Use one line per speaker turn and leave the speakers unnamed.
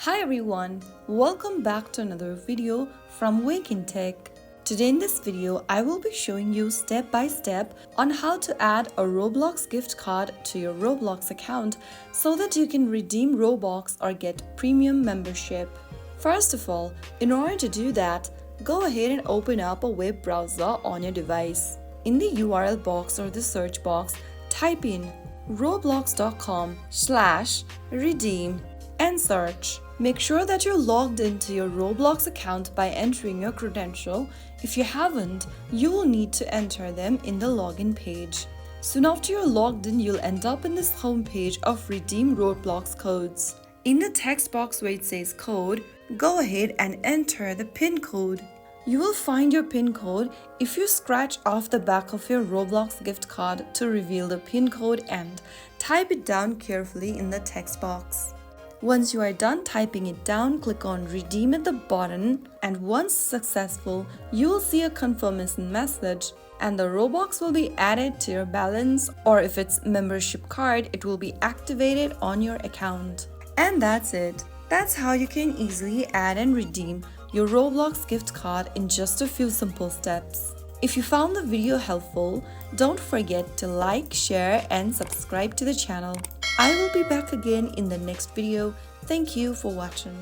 Hi everyone, welcome back to another video from Wake&Tech. Today in this video, I will be showing you step by step on how to add a Roblox gift card to your Roblox account so that you can redeem Robux or get premium membership. First of all, in order to do that, go ahead and open up a web browser on your device. In the URL box or the search box, type in roblox.com/redeem and search. Make sure that you're logged into your Roblox account by entering your credential. If you haven't, you will need to enter them in the login page. Soon after you're logged in, you'll end up in this home page of Redeem Roblox codes. In the text box where it says code, go ahead and enter the PIN code. You will find your PIN code if you scratch off the back of your Roblox gift card to reveal the PIN code and type it down carefully in the text box. Once you are done typing it down, click on Redeem at the button, and once successful, you will see a confirmation message and the Robux will be added to your balance, or if it's membership card, it will be activated on your account. And that's it. That's how you can easily add and redeem your Roblox gift card in just a few simple steps. If you found the video helpful, don't forget to like, share and subscribe to the channel. I will be back again in the next video. Thank you for watching.